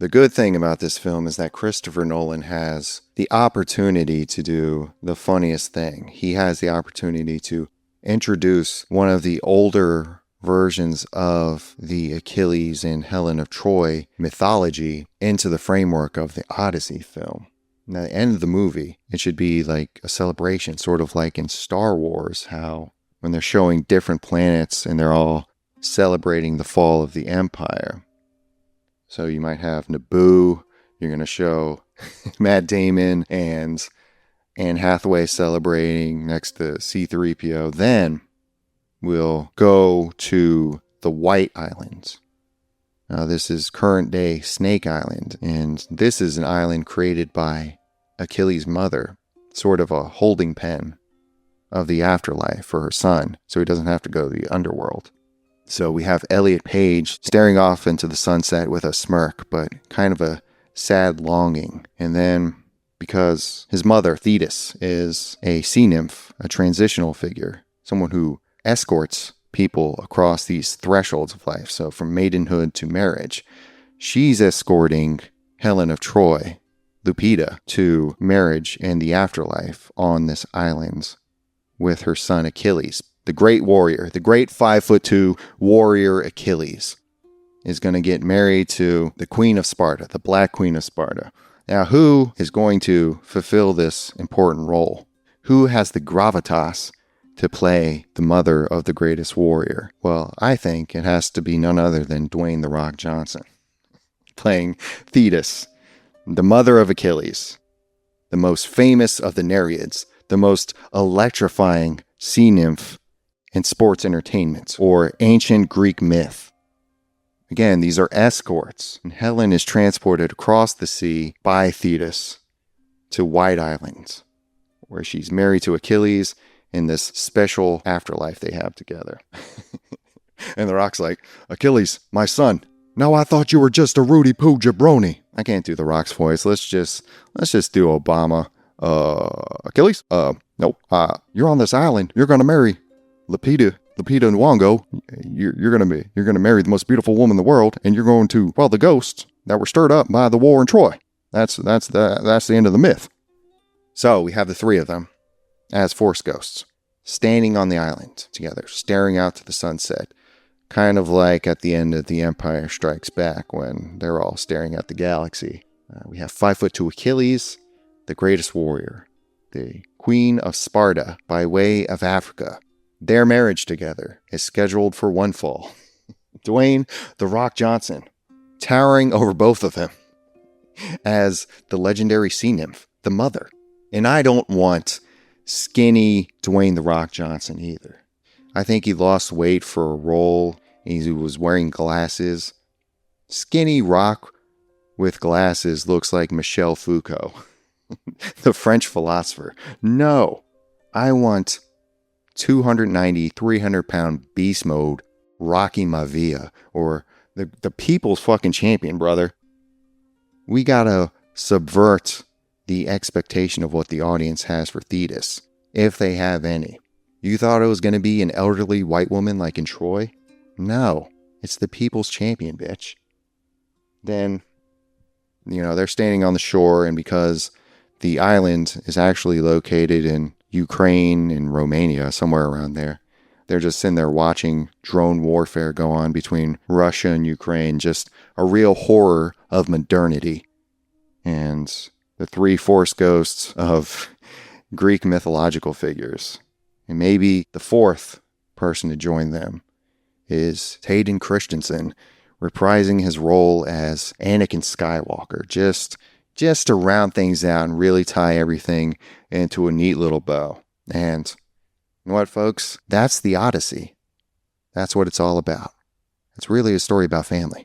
The good thing about this film is that Christopher Nolan has the opportunity to do the funniest thing. He has the opportunity to introduce one of the older versions of the Achilles and Helen of Troy mythology into the framework of the Odyssey film. And at the end of the movie, it should be like a celebration, sort of like in Star Wars, how when they're showing different planets and they're all celebrating the fall of the Empire. So you might have Naboo, you're going to show Matt Damon and Anne Hathaway celebrating next to C-3PO. Then we'll go to the White Islands. Now this is current day Snake Island, and this is an island created by Achilles' mother, sort of a holding pen of the afterlife for her son, so he doesn't have to go to the underworld. So we have Elliot Page staring off into the sunset with a smirk, but kind of a sad longing. And then, because his mother, Thetis, is a sea nymph, a transitional figure, someone who escorts people across these thresholds of life, so from maidenhood to marriage, she's escorting Helen of Troy, Lupita, to marriage and the afterlife on this island with her son Achilles. The great warrior, the great 5'2" warrior Achilles is going to get married to the Queen of Sparta, the Black Queen of Sparta. Now, who is going to fulfill this important role? Who has the gravitas to play the mother of the greatest warrior? Well, I think it has to be none other than Dwayne "The Rock" Johnson, playing Thetis, the mother of Achilles, the most famous of the Nereids, the most electrifying sea nymph in sports entertainment or ancient Greek myth. Again, these are escorts, and Helen is transported across the sea by Thetis to White Island, where she's married to Achilles in this special afterlife they have together. And The Rock's like, Achilles, my son, no, I thought you were just a Rudy Poo jabroni. I can't do The Rock's voice. Let's just do Obama. Achilles? Nope. You're on this island. You're gonna marry Lupita Nyong'o. You're gonna marry the most beautiful woman in the world, and you're going to quell the ghosts that were stirred up by the war in Troy. That's the end of the myth. So we have the three of them as Force ghosts standing on the island together, staring out to the sunset, kind of like at the end of The Empire Strikes Back when they're all staring at the galaxy. We have 5'2" Achilles, the greatest warrior, the Queen of Sparta by way of Africa. Their marriage together is scheduled for one fall. Dwayne "The Rock" Johnson, towering over both of them as the legendary sea nymph, the mother. And I don't want skinny Dwayne "The Rock" Johnson either. I think he lost weight for a role. He was wearing glasses. Skinny Rock with glasses looks like Michel Foucault, the French philosopher. No, I want 290, 300-pound beast mode Rocky Maivia, or the people's fucking champion, brother. We gotta subvert the expectation of what the audience has for Thetis, if they have any. You thought it was gonna be an elderly white woman like in Troy? No, it's the people's champion, bitch. Then, they're standing on the shore, and because the island is actually located in Ukraine and Romania, somewhere around there, they're just sitting there watching drone warfare go on between Russia and Ukraine, just a real horror of modernity. And the three Force ghosts of Greek mythological figures. And maybe the fourth person to join them is Hayden Christensen, reprising his role as Anakin Skywalker, just to round things out and really tie everything into a neat little bow. And you know what, folks? That's the Odyssey. That's what it's all about. It's really a story about family.